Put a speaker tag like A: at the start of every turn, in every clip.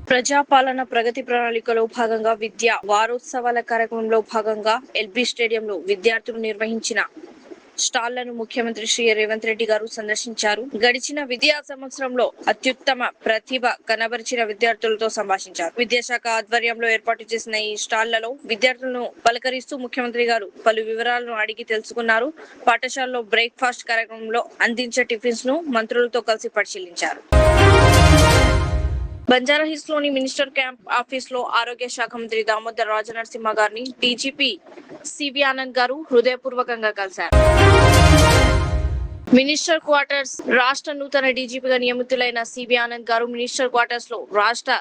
A: ప్రజాపాలన ప్రగతి ప్రణాళికలో భాగంగా విద్యా వారోత్సవాల కార్యక్రమంలో భాగంగా ఎల్బీ స్టేడియంలో విద్యార్థులు నిర్వహించిన స్టాళ్లను ముఖ్యమంత్రి శ్రీ రేవంత్ రెడ్డి గారు సందర్శించారు. గడిచిన విద్యా సంవత్సరంలో అత్యుత్తమ ప్రతిభ కనబరిచిన విద్యార్థులతో సంభాషించారు. విద్యాశాఖ ఆధ్వర్యంలో ఏర్పాటు చేసిన ఈ స్టాళ్లలో విద్యార్థులను పలకరిస్తూ ముఖ్యమంత్రి గారు పలు వివరాలను అడిగి తెలుసుకున్నారు. పాఠశాలలో బ్రేక్ఫాస్ట్ కార్యక్రమంలో అందించే టిఫిన్స్ ను మంత్రులతో కలిసి పరిశీలించారు. బంజారాహిల్స్ లోని మినిస్టర్ క్యాంప్ ఆఫీస్ లో ఆరోగ్య శాఖ మంత్రి దామోదర్ రాజనరసింహ గారిని డీజీపీ సివి ఆనంద్ గారు హృదయపూర్వకంగా కలిశారు. మినిస్టర్ క్వార్టర్స్ రాష్ట్ర నూతన డీజీపీగా నియమితులైన సివి ఆనంద్ గారు మినిస్టర్ క్వార్టర్స్ లో రాష్ట్ర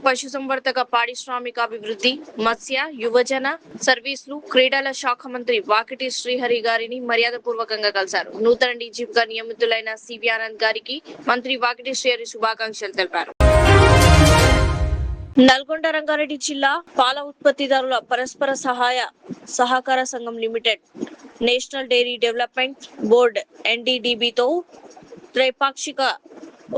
A: పశుసంవర్ధక పారిశ్రామికాభివృద్ధి, మత్స్య, యువజన సర్వీసులు, క్రీడల శాఖ మంత్రి వాకిటి శ్రీహరి గారిని మర్యాదపూర్వకంగా కలిశారు. నూతన డీజీపీగా నియమితులైన సివి ఆనంద్ గారికి మంత్రి వాకిటి శ్రీహరి శుభాకాంక్షలు తెలిపారు. నల్గొండ రంగారెడ్డి జిల్లా పాల ఉత్పత్తిదారుల పరస్పర సహకార సంఘం limited national dairy development board NDDBతో త్రైపాక్షిక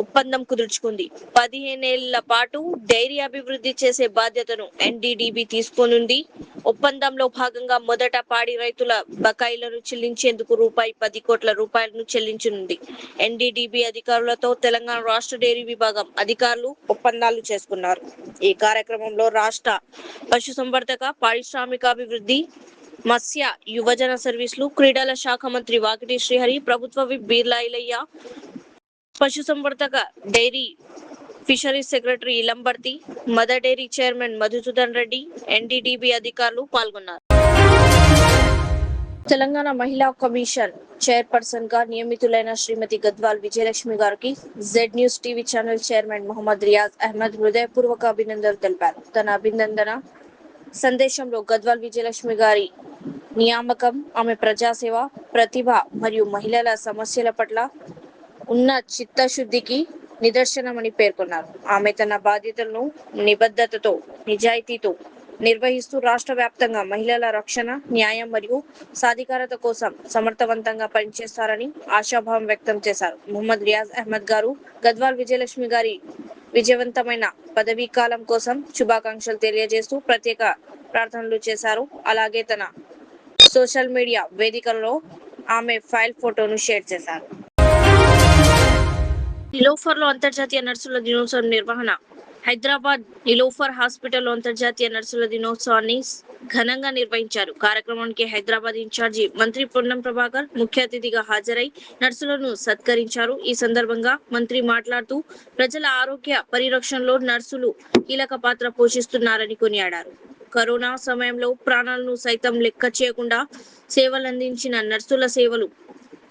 A: ఒప్పందం కుదుర్చుకుంది. 15 ఏళ్ల పాటు డైరీ అభివృద్ధి చేసే బాధ్యతను NDDB తీసుకోనుంది. ఒప్పందంలో భాగంగా మొదట పాడి రైతుల బకాయిలను చెల్లించేందుకు ₹10 కోట్ల చెల్లించనుంది. NDDB అధికారులతో తెలంగాణ రాష్ట్ర డైరీ విభాగం అధికారులు ఒప్పందాలు చేసుకున్నారు. ఈ కార్యక్రమంలో రాష్ట్ర పశుసంవర్ధక పారిశ్రామికాభివృద్ధి, మత్స్య, యువజన సర్వీసులు, క్రీడల శాఖ మంత్రి వాకిటి శ్రీహరి, ప్రభుత్వ విప్ బీర్లా ఐలయ్య, పశుసంవర్ధక dairy fisheries secretary Ilambarthi, mother dairy chairman Madhusudan Reddy, NDDB అధికారులు పాల్గొన్నారు. తెలంగాణ మహిళా కమిషన్ చైర్పర్సన్ గా నియమితులైన శ్రీమతి గద్వాల్ విజయలక్ష్మి గారికి Z news TV channel chairman Mohammed Riyaz Ahmed హృదయపూర్వక అభినందనలు తెలిపారు. తన అభినందన సందేశంలో గద్వాల్ విజయలక్ష్మి గారి నియామకం ఆమె ప్రజాసేవ, ప్రతిభ మరియు మహిళల సమస్యల పట్ల ఉన్న చిత్తశుద్ధికి నిదర్శనమని పేర్కొన్నారు. ఆమె తన బాధ్యతలను నిబద్ధతతో, నిజాయితీతో నిర్వహిస్తూ రాష్ట్ర వ్యాప్తంగా మహిళల రక్షణ, న్యాయం మరియు సాధికారత కోసం సమర్థవంతంగా పనిచేస్తారని ఆశాభావం వ్యక్తం చేశారు. మొహమ్మద్ రియాజ్ అహ్మద్ గారు గద్వాల్ విజయలక్ష్మి గారి విజయవంతమైన పదవీ కాలం కోసం శుభాకాంక్షలు తెలియజేస్తూ ప్రత్యేక ప్రార్థనలు చేశారు. అలాగే తన సోషల్ మీడియా వేదికల్లో ఆమె ఫైల్ ఫోటోను షేర్ చేశారు. నిలోఫర్ లో అంతర్జాతీయ నర్సుల దినోత్సవం నిర్వహణ. హైదరాబాద్ నిలోఫర్ హాస్పిటల్లో అంతర్జాతీయ నర్సుల దినోత్సవాన్ని ఘనంగా నిర్వహించారు. కార్యక్రమానికి హైదరాబాద్ ఇన్ఛార్జి మంత్రి పొన్నం ప్రభాకర్ ముఖ్య అతిథిగా హాజరై నర్సులను సత్కరించారు. ఈ సందర్భంగా మంత్రి మాట్లాడుతూ ప్రజల ఆరోగ్య పరిరక్షణలో నర్సులు కీలక పాత్ర పోషిస్తున్నారని కొనియాడారు. కరోనా సమయంలో ప్రాణాలను సైతం లెక్క చేయకుండా సేవలందించిన నర్సుల సేవలు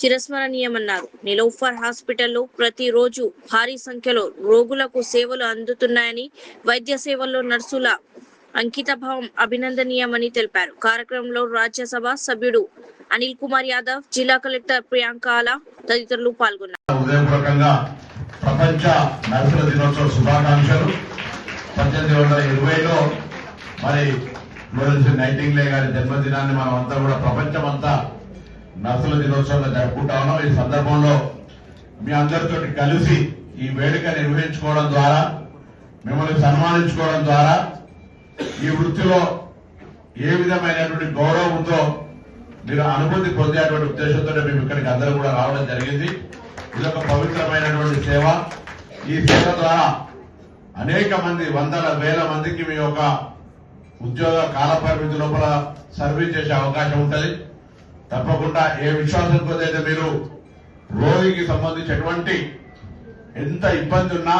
A: చిరస్మరణీయమన్నారు. నిలోఫర్ హాస్పిటల్లో ప్రతిరోజు భారీ సంఖ్యలో రోగులకు సేవలు అందుతున్నాయని, వైద్య సేవల్లో నర్సుల అంకితభావం అభినందనీయమని తెలిపారు. కార్యక్రమంలో రాజ్యసభ సభ్యుడు అనిల్ కుమార్ యాదవ్, జిల్లా కలెక్టర్ ప్రియాంక ఆలా తదితరులు పాల్గొన్నారు.
B: ప్రపంచ నర్సుల దినోత్సవ శుభాకాంక్షలు. 1820లో మరి ఫ్లోరెన్స్ నైటింగేల్ గారి జన్మదినాన్ని మనం అంతా కూడా ప్రపంచమంతా నర్సుల దినోత్సవంగా జరుపుకుంటా ఉన్నాం. ఈ సందర్భంలో మీ అందరితో కలిసి ఈ వేడుక నిర్వహించుకోవడం ద్వారా, మిమ్మల్ని సన్మానించుకోవడం ద్వారా ఈ వృత్తిలో ఏ విధమైనటువంటి గౌరవంతో మీరు అనుభూతి పొందేటువంటి ఉద్దేశంతో మేము ఇక్కడికి అందరూ కూడా రావడం జరిగింది. ఇది ఒక పవిత్రమైనటువంటి సేవ. ఈ సేవ ద్వారా అనేక మంది, వందల వేల మందికి మీ యొక్క ఉద్యోగ కాల పరిమితి లోపల సర్వీస్ చేసే అవకాశం ఉంటుంది. తప్పకుండా ఏ విశ్వాసంతో అయితే మీరు రోగికి సంబంధించి ఎటువంటి ఎంత ఇబ్బంది ఉన్నా,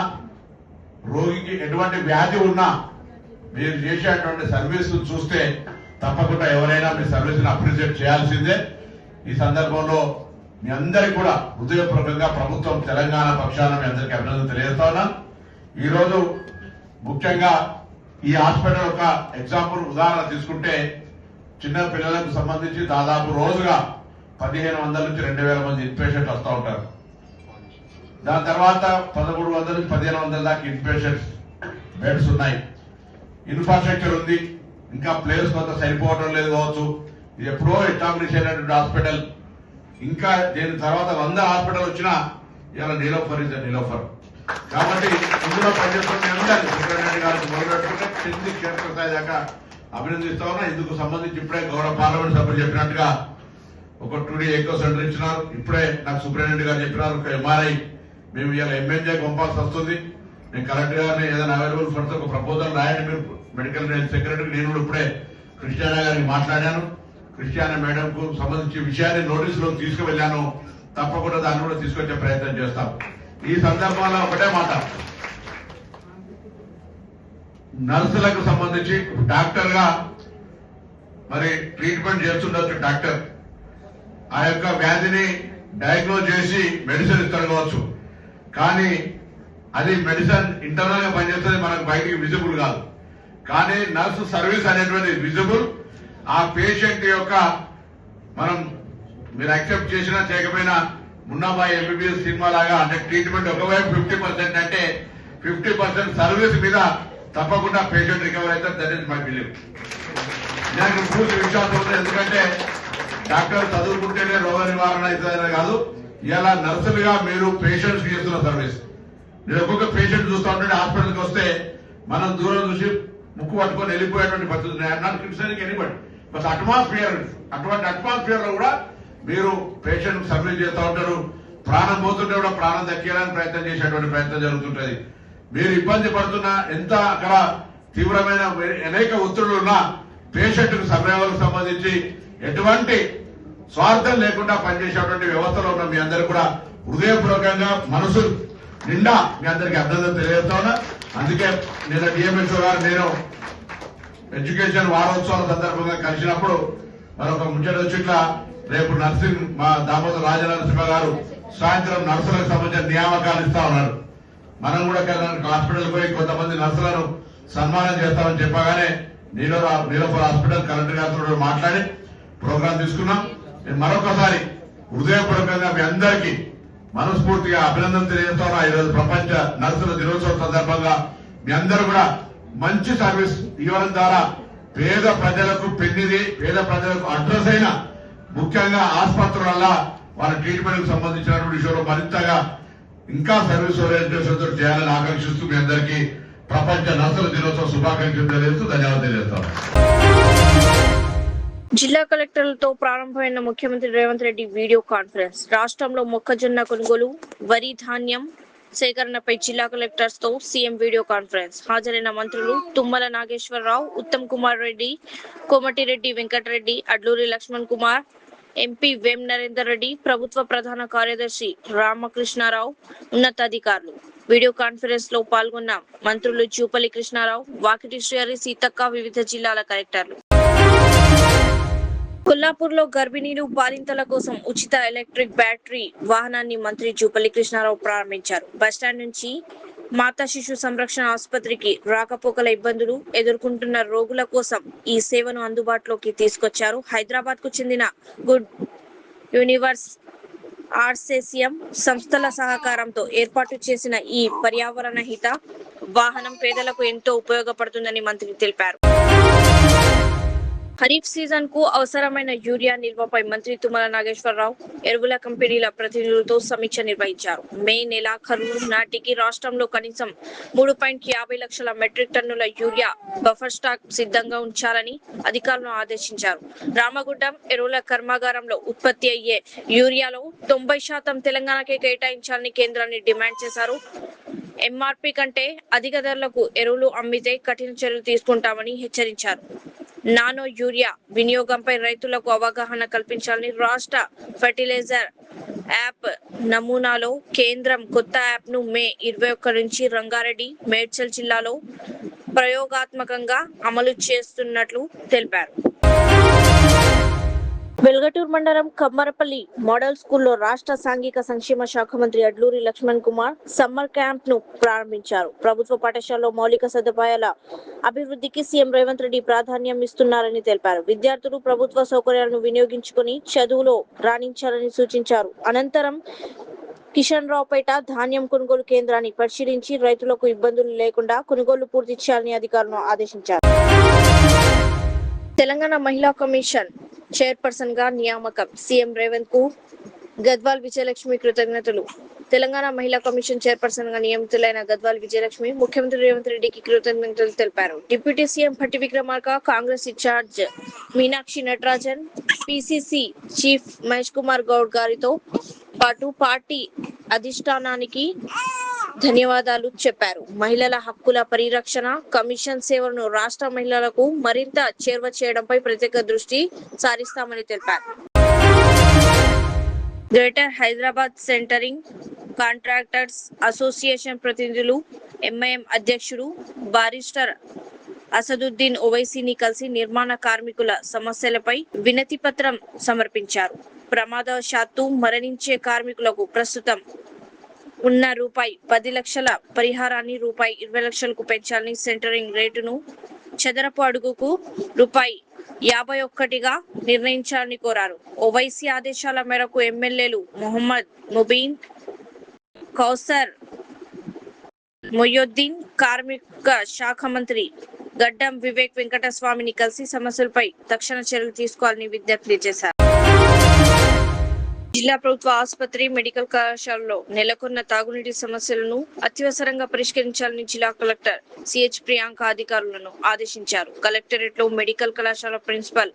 B: రోగికి ఎటువంటి వ్యాధి ఉన్నా మీరు చేసేటువంటి సర్వీసులు చూస్తే తప్పకుండా ఎవరైనా మీ సర్వీసును అప్రిషియేట్ చేయాల్సిందే. ఈ సందర్భంలో మీ అందరికీ కూడా హృదయపూర్వకంగా ప్రభుత్వం తెలంగాణ పక్షాన మీ అందరికీ అభినందనలు తెలియజేస్తా ఉన్నాం. ఈరోజు ముఖ్యంగా ఈ హాస్పిటల్ ఒక ఎగ్జాంపుల్ ఉదాహరణ తీసుకుంటే, చిన్న పిల్లలకు సంబంధించి దాదాపు రోజుగా 1500 నుంచి 2000 మంది ఇన్పేషెంట్ వస్తూ ఉంటారు. దాని తర్వాత 1300 నుంచి 1500 దాకా ఇన్పేషెంట్స్ బెడ్స్ ఉన్నాయి. ఇన్ఫ్రాస్ట్రక్చర్ ఉంది, ఇంకా ప్లేస్ కొంత సరిపోవడం లేదు కావచ్చు. ఇది ఎప్పుడో ఎస్టాబ్లిష్ అయినటువంటి హాస్పిటల్. ఇంకా దీని తర్వాత 100 హాస్పిటల్ వచ్చినా ఇలా నీలోఫర్ ఇస్ నీలోఫర్. కాబట్టి ఇందులో పనిచేస్తున్న నుంచి మొదలు పెట్టుకుంటే కింది క్షేత్రస్థాయి దాకా అభినందిస్తా ఉన్నా. ఇందుకు సంబంధించి ఇప్పుడే గౌరవ పార్లమెంట్ సభ్యులు చెప్పినట్టుగా ఒక 2D ఎకో సెంటర్ ఇచ్చినారు. ఇప్పుడే నాకు సూపరింటెండెంట్ గారు చెప్పినారు ఒక MRI మేము ఇలా MNJ పంపాల్సి వస్తుంది. నేను కలెక్టర్ గారిని ఏదైనా అవైలబుల్ ఫండ్స్ ఒక ప్రపోజల్ రాయండి మీరు మెడికల్ సెక్రటరీ. నేను కూడా ఇప్పుడే క్రిస్టియానా గారికి మాట్లాడాను. క్రిస్టియానా మేడం కు సంబంధించి విషయాన్ని నోటీసులో తీసుకువెళ్లాను. తప్పకుండా దాన్ని కూడా తీసుకొచ్చే ప్రయత్నం చేస్తాం. ఈ సందర్భంలో ఒకటే మాట, నర్సులకు సంబంధించి డాక్టర్ గా మరి ట్రీట్మెంట్ చేస్తుండొచ్చు. డాక్టర్ ఆ యొక్క వ్యాధిని డయాగ్నోజ్ చేసి మెడిసిన్ ఇస్తాడు కావచ్చు, కానీ అది మెడిసిన్ ఇంటర్నల్ గా పనిచేస్తుంది, మనకు బయటికి విజిబుల్ కాదు. కానీ నర్సు సర్వీస్ అనేటువంటి విజిబుల్. ఆ పేషెంట్ యొక్క మనం మీరు యాక్సెప్ట్ చేసినా చేయకపోయినా మున్నాబాయి MBBS సినిమా లాగా అంటే ట్రీట్మెంట్ ఒకవైపు 50% అంటే 50% సర్వీస్ మీద తప్పకుండా పేషెంట్ రికవర్ అవుతారు. That is my believe. నాకు పూర్తి విశ్వాసం ఉంది. ఎందుకంటే డాక్టర్ చదువుకుంటేనే రోగ నివారణ అవుతుందనే కాదు, ఇలా నర్సులుగా మీరు పేషెంట్స్ చేస్తున్న సర్వీస్. నేను ఒక్కొక్క పేషెంట్ చూస్తూ ఉంటే హాస్పిటల్కి వస్తే మనం దూరం చూసి ముక్కు పట్టుకొని వెళ్ళిపోయేటువంటి పరిస్థితి. Not criticising anybody, but atmosphere, అటువంటి అట్మాస్ఫియర్ లో కూడా మీరు పేషెంట్ సర్వీస్ చేస్తూ ఉంటారు. ప్రాణం పోతుంటే కూడా ప్రాణం దక్కేయడానికి ప్రయత్నం చేసేటువంటి ప్రయత్నం జరుగుతుంటది. మీరు ఇబ్బంది పడుతున్నా, ఎంత అక్కడ తీవ్రమైన అనేక ఒత్తిళ్లు ఉన్నా పేషెంట్ కు సమయాలకు సంబంధించి ఎటువంటి స్వార్థం లేకుండా పనిచేసేటువంటి వ్యవస్థలో ఉన్న మీ అందరూ కూడా హృదయపూర్వకంగా మనసు నిండా మీ అందరికీ అభినందన తెలియజేస్తా ఉన్నా. అందుకే నిన్న డిఎంఎస్ఓ గారు నేను ఎడ్యుకేషన్ వారోత్సవాల సందర్భంగా కలిసినప్పుడు మరొక ముచ్చట వచ్చి ఇట్లా రేపు నర్సింగ్ మా దామోదర రాజనరసింహ గారు సాయంత్రం నర్సులకు సంబంధించిన నియామకాలు ఇస్తా ఉన్నారు. మనం కూడా హాస్పిటల్ పోయి కొంతమంది నర్సులను సన్మానం చేస్తామని చెప్పగానే నీలోపల హాస్పిటల్ కలెక్టర్ గారితో మాట్లాడి ప్రోగ్రాం తీసుకున్నాం. నేను మరొకసారి హృదయపూర్వకంగా మీ అందరికీ మనస్ఫూర్తిగా అభినందన తెలియజేస్తా ఉన్నా. ఈరోజు ప్రపంచ నర్సుల దినోత్సవం సందర్భంగా మీ అందరూ కూడా మంచి సర్వీస్ ఇవ్వడం ద్వారా పేద ప్రజలకు పెన్నిది, పేద ప్రజలకు అడ్రస్ అయిన ముఖ్యంగా ఆసుపత్రుల వాళ్ళ ట్రీట్మెంట్ కు సంబంధించినటువంటి విషయంలో మరింతగా ఇంకా సర్వీస్ ఓరియంటేషన్ తో చేయాలని ఆకాంక్షిస్తూ మీ అందరికీ ప్రపంచ నర్సుల దినోత్సవ శుభాకాంక్షలు తెలియజేస్తూ ధన్యవాదాలు తెలియజేస్తాం.
A: జిల్లా కలెక్టర్లతో ప్రారంభమైన ముఖ్యమంత్రి రేవంత్ రెడ్డి వీడియో కాన్ఫరెన్స్. రాష్ట్రంలో మొక్కజొన్న కొనుగోలు, వరి ధాన్యం సేకరణపై జిల్లా కలెక్టర్స్ తో సీఎం వీడియో కాన్ఫరెన్స్. హాజరైన మంత్రులు తుమ్మల నాగేశ్వరరావు, ఉత్తమ్ కుమార్ రెడ్డి, కోమటిరెడ్డి వెంకటరెడ్డి, అడ్లూరి లక్ష్మణ్ కుమార్, ఎంపీ వేం నరేందర్ రెడ్డి, ప్రభుత్వ ప్రధాన కార్యదర్శి రామకృష్ణారావు, ఉన్నతాధికారులు. వీడియో కాన్ఫరెన్స్ లో పాల్గొన్న మంత్రులు జూపల్లి కృష్ణారావు, వాకిటి శ్రీహరి, సీతక్క, వివిధ జిల్లాల కలెక్టర్లు. కొల్లాపూర్ లో గర్భిణీలు, బాలింతల కోసం ఉచిత ఎలక్ట్రిక్ బ్యాటరీ వాహనాన్ని మంత్రి జూపల్లి కృష్ణారావు ప్రారంభించారు. బస్టాండ్ నుంచి మాతా శిశు సంరక్షణ ఆసుపత్రికి రాకపోకల ఇబ్బందులు ఎదుర్కొంటున్న రోగుల కోసం ఈ సేవను అందుబాటులోకి తీసుకొచ్చారు. హైదరాబాద్ కు చెందిన గుడ్ యూనివర్స్, ఆర్సేసియం సంస్థల సహకారంతో ఏర్పాటు చేసిన ఈ పర్యావరణ హిత వాహనం పేదలకు ఎంతో ఉపయోగపడుతుందని మంత్రి తెలిపారు. ఖరీఫ్ సీజన్ కు అవసరమైన యూరియా నిల్వపై మంత్రి తుమ్మల నాగేశ్వరరావు ఎరువుల కంపెనీల ప్రతినిధులతో సమీక్ష నిర్వహించారు. మే నెలాఖరు నాటికి రాష్ట్రంలో కనీసం 3.50 లక్షల మెట్రిక్ టన్నుల యూరియా బఫర్ స్టాక్ సిద్ధంగా ఉంచాలని అధికారులను ఆదేశించారు. రామగుండం ఎరువుల కర్మాగారంలో ఉత్పత్తి అయ్యే యూరియాలో 90% తెలంగాణకే కేటాయించాలని కేంద్రాన్ని డిమాండ్ చేశారు. ఎంఆర్పీ కంటే అధిక ధరలకు ఎరువులు అమ్మితే కఠిన చర్యలు తీసుకుంటామని హెచ్చరించారు. నానో యూరియా వినియోగంపై రైతులకు అవగాహన కల్పించాలని రాష్ట్ర ఫెర్టిలైజర్ యాప్ నమూనాలో కేంద్రం కొత్త యాప్ ను మే 21 నుంచి రంగారెడ్డి, మేడ్చల్ జిల్లాలో ప్రయోగాత్మకంగా అమలు చేస్తున్నట్లు తెలిపారు. వెల్గటూర్ మండలం కమ్మరపల్లి మోడల్ స్కూల్లో రాష్ట్ర సాంఘిక సంక్షేమ శాఖ మంత్రి అడ్లూరి లక్ష్మణ్ కుమార్ సమ్మర్ క్యాంప్ ను ప్రారంభించారు. ప్రభుత్వ పాఠశాలలో మౌలిక సదుపాయాల అభివృద్ధికి సీఎం రేవంత్ రెడ్డి ప్రాధాన్యం ఇస్తున్నారని తెలిపారు. విద్యార్థులు ప్రభుత్వ సౌకర్యాలను వినియోగించుకుని చదువులో రాణించాలని సూచించారు. అనంతరం కిషన్ రావుపేట ధాన్యం కొనుగోలు కేంద్రాన్ని పరిశీలించి రైతులకు ఇబ్బందులు లేకుండా కొనుగోలు పూర్తి చేయాలని అధికారులను ఆదేశించారు. తెలంగాణ మహిళా కమిషన్ చైర్పర్సన్ గా నియామకం. సీఎం రేవంత్ కు గద్వాల్ విజయలక్ష్మి కృతజ్ఞతలు. తెలంగాణ మహిళా కమిషన్ చైర్పర్సన్ గా నియమితులైన గద్వాల్ విజయలక్ష్మి ముఖ్యమంత్రి రేవంత్ రెడ్డికి కృతజ్ఞతలు తెలిపారు. Deputy CM Bhatti Vikramarka, Congress incharge Meenakshi Natarajan, PCC chief Mahesh Kumar Goud గారితో పాటు పార్టీ అధిష్టానానికి ధన్యవాదాలు చెప్పారు. మహిళల హక్కుల పరిరక్షణ, కమిషన్ సేవలను రాష్ట్ర మహిళలకు మరింత చేరువ చేయడంపై ప్రత్యేక దృష్టి సారిస్తామని తెలిపారు. Greater Hyderabad centering contractors association ప్రతినిధులు ఎంఐఎం అధ్యక్షుడు బారిస్టర్ అసదుద్దీన్ ఓవైసీని కలిసి నిర్మాణ కార్మికుల సమస్యలపై వినతి పత్రం సమర్పించారు. ప్రమాదవశాత్తు మరణించే కార్మికులకు ప్రస్తుతం ఉన్న ₹10 లక్షల పరిహారాన్ని ₹20 లక్షలకు పెంచాలని, సెంటరింగ్ రేటును చదరపు అడుగుకు ₹51గా నిర్ణయించాలని కోరారు. ఓవైసీ ఆదేశాల మేరకు ఎమ్మెల్యేలు మొహమ్మద్ ముబీన్, కౌసర్ మొయ్యుద్దీన్, కార్మిక శాఖ మంత్రి గడ్డం వివేక్ వెంకటస్వామిని కలిసి సమస్యలపై తక్షణ చర్యలు తీసుకోవాలని విజ్ఞప్తి చేశారు. జిల్లా ప్రభుత్వ ఆసుపత్రి, మెడికల్ కళాశాలలో నెలకొన్న తాగునీటి సమస్యలను అత్యవసరంగా పరిష్కరించాలని జిల్లా కలెక్టర్ సిహెచ్ ప్రియాంక అధికారులను ఆదేశించారు. కలెక్టరేట్ లో మెడికల్ కళాశాల ప్రిన్సిపల్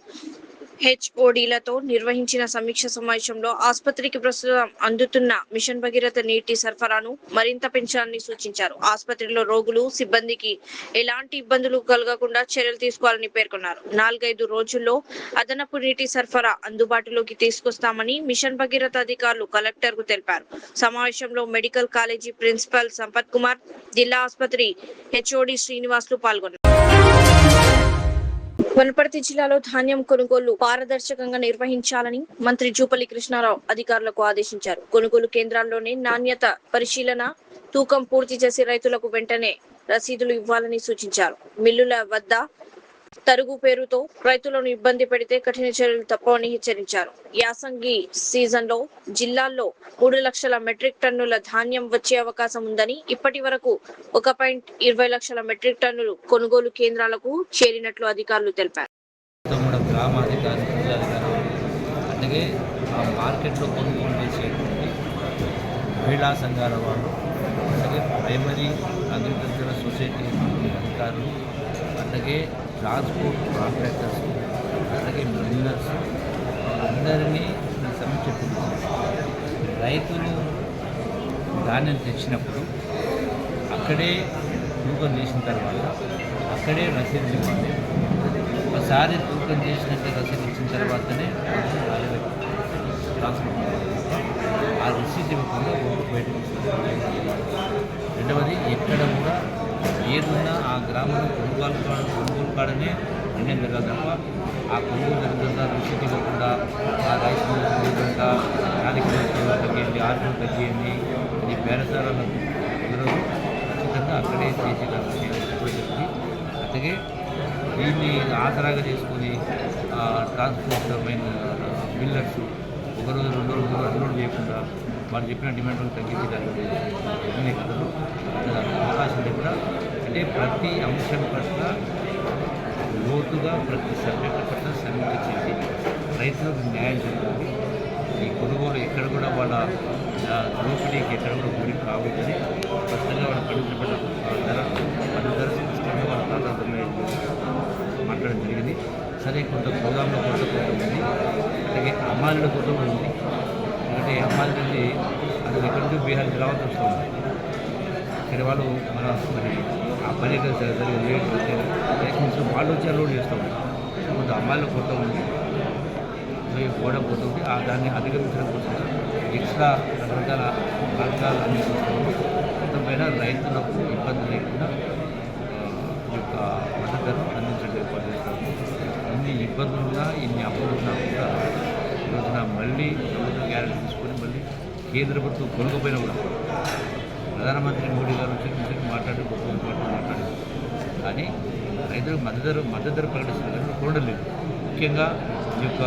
A: హెచ్ఓడీలతో నిర్వహించిన సమీక్ష సమావేశంలో ఆసుపత్రికి ప్రస్తుతం అందుతున్న మిషన్ భగీరథ నీటి సరఫరాను మరింత పెంచాలని సూచించారు. ఆసుపత్రిలో రోగులు, సిబ్బందికి ఎలాంటి ఇబ్బందులు కలగకుండా చర్యలు తీసుకోవాలని పేర్కొన్నారు. 4-5 రోజుల్లో అదనపు నీటి సరఫరా అందుబాటులోకి తీసుకొస్తామని మిషన్ భగీరథ అధికారులు కలెక్టర్ కు తెలిపారు. సమావేశంలో medical college principal Sampath Kumar, జిల్లా ఆసుపత్రి హెచ్ఓడి శ్రీనివాసులు పాల్గొన్నారు. వనపర్తి జిల్లాలో ధాన్యం కొనుగోలు పారదర్శకంగా నిర్వహించాలని మంత్రి జూపల్లి కృష్ణారావు అధికారులకు ఆదేశించారు. కొనుగోలు కేంద్రాల్లోనే నాణ్యత పరిశీలన, తూకం పూర్తి చేసి రైతులకు వెంటనే రసీదులు ఇవ్వాలని సూచించారు. మిల్లుల వద్ద తరుగు పేరుతో రైతులను ఇబ్బంది పెడితే కఠిన చర్యలు తప్పవని హెచ్చరించారు. యాసంగి సీజన్లో జిల్లాల్లో 3 లక్షల మెట్రిక్ టన్నుల ధాన్యం వచ్చే అవకాశం ఉందని, ఇప్పటి వరకు 1.20 లక్షల మెట్రిక్ టన్నులు కొనుగోలు కేంద్రాలకు చేరినట్లు అధికారులు తెలిపారు.
C: అలాగే ఆ మార్కెట్లో కొనుగోలు చేసేటువంటి మహిళా సంఘాల వాళ్ళు, అలాగే ప్రైమరీ అగ్రికల్చరల్ సొసైటీ అధికారులు, అలాగే ట్రాన్స్పోర్ట్ కాంట్రాక్టర్స్, అలాగే మిల్లర్స్ అందరినీ సమీక్ష రైతులు ధాన్యం తెచ్చినప్పుడు అక్కడే తూకం చేసిన తర్వాత అక్కడే రసీదు ఇవ్వాలి. ఒకసారి తూకం చేసినట్టు రసీదు ఇచ్చిన తర్వాతనే ట్రాన్స్పోర్ట్ ఆ రసీదు ఇవ్వకుండా బయటకు వస్తుంది. రెండవది, ఎక్కడ కూడా ఏదున్నా ఆ గ్రామంలో కొనుగోలు కాడనే నిర్ణయం జరగాలి తప్ప ఆ కొనుగోలు జరుగుతుందా రసీదు ఇవ్వకుండా ఆ రైస్ జరుగుతుందా 4 కిలోలు తగ్గింది, 6 కిలోలు తగ్గింది అది బేరసారాలకు కుదరదు. ఖచ్చితంగా అక్కడే చేసేటప్పుడు చెప్పింది. అలాగే దీన్ని ఆసరాగా చేసుకొని ట్రాన్స్పోర్ట్ బిల్లర్స్ 1 రోజు 2 రోజులు అన్లోడ్ చేయకుండా వాళ్ళు చెప్పిన డిమాండ్లు తగ్గించడానికి ఉన్నాయి కదా, అవకాశం కూడా. అంటే ప్రతి అంశం పట్ల లోతుగా ప్రతి సబ్జెక్టు పట్ల సమీక్ష చేసి రైతులకు న్యాయం జరగాలి. ఈ కొనుగోలు ఎక్కడ కూడా వాళ్ళ దోపిడీకి ఎక్కడ కూడా గురి కావద్దని స్పష్టంగా వాళ్ళ పండించబడ్డ ధర స్పష్టంగా వాళ్ళ ప్రాధాన్యత మాట్లాడడం జరిగింది. సరే, కొంత గోదాంలో కొత్త ఉంది, అలాగే అమ్మాయిల కొత్త ఉంది. ఎందుకంటే అమ్మాయిల నుండి అది ఎక్కడి నుంచి బీహార్కి రావాల్సి వస్తుంది. ఇక్కడ వాళ్ళు మరి ఆ పని సరిగ్గా వాళ్ళు వచ్చి అన్లోడ్ చేస్తాం. కొంత అమ్మాయిల కొత్త ఉంది, పోవడం పోతుంది. దాన్ని అధిగమించడం కోసం ఎక్స్ట్రా రకరకాల మార్గాలు అందిస్తున్నాము. మొత్తంపైన రైతులకు ఇబ్బంది లేకుండా ఈ యొక్క మద్దతును అందించడం ఏర్పాటు చేస్తాము. ఇన్ని ఇబ్బందులున్నా, ఇన్ని అప్పులున్నా కూడా ఈరోజున మళ్ళీ ప్రభుత్వం గ్యారెంటీ తీసుకొని మళ్ళీ కేంద్ర ప్రభుత్వం కొనుక్కపోయినా కూడా ప్రధానమంత్రి మోడీ గారు వచ్చి మాట్లాడి మాట్లాడారు. కానీ రైతులకు మద్దతు ధర ప్రకటిస్తున్నారు కానీ కొనడం లేదు. ముఖ్యంగా ఈ యొక్క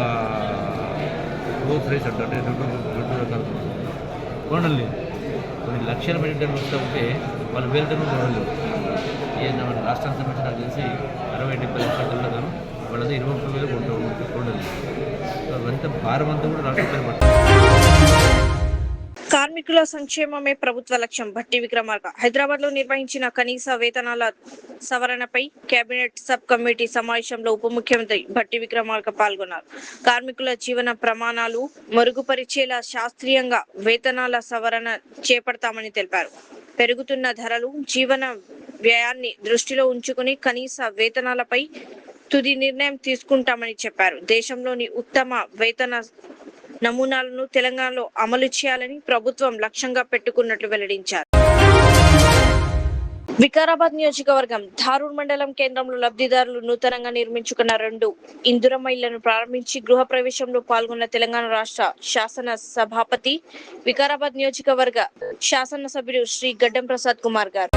C: రోజ్ రైస్ అంటే రెండు రకాల కొనడం లేదు. కొన్ని లక్షల మెట్రిక్ టన్నులు వస్తూ ఉంటే వాళ్ళు 1000 టన్నులు కొనడం లేదు. మన రాష్ట్రానికి సంబంధించి నాకు తెలిసి 60-70 లక్షల టన్నులు వాళ్ళది 20 రూపాయలు కొనడం లేదు. అవంతా భారం అంతా కూడా రాష్ట్రం పడుతుంది.
A: కార్మికుల సంక్షేమమే ప్రభుత్వ లక్ష్యం. భట్టి విక్రమార్క హైదరాబాద్ లో నిర్వహించిన కనీస వేతనాల సవరణపై కేబినెట్ సబ్ కమిటీ సమావేశంలో ఉప ముఖ్యమంత్రి భట్టి విక్రమార్క పాల్గొన్నారు. కార్మికుల జీవన ప్రమాణాలు మెరుగుపరిచేలా శాస్త్రీయంగా వేతనాల సవరణ చేపడతామని తెలిపారు. పెరుగుతున్న ధరలు, జీవన వ్యయాన్ని దృష్టిలో ఉంచుకుని కనీస వేతనాలపై తుది నిర్ణయం తీసుకుంటామని చెప్పారు. దేశంలోని ఉత్తమ వేతన నమూనాలను తెలంగాణలో అమలు చేయాలని ప్రభుత్వం లక్ష్యంగా పెట్టుకున్నట్లు వెల్లడించారు. వికారాబాద్ నియోజకవర్గం ధారూర్ మండలం కేంద్రంలో లబ్ధిదారులు నూతనంగా నిర్మించుకున్న 2 ఇందిరమ్మ ఇళ్లను ప్రారంభించి గృహ ప్రవేశంలో పాల్గొన్న తెలంగాణ రాష్ట్ర శాసన సభాపతి, వికారాబాద్ నియోజకవర్గ శాసనసభ్యులు శ్రీ గడ్డం ప్రసాద్ కుమార్ గారు.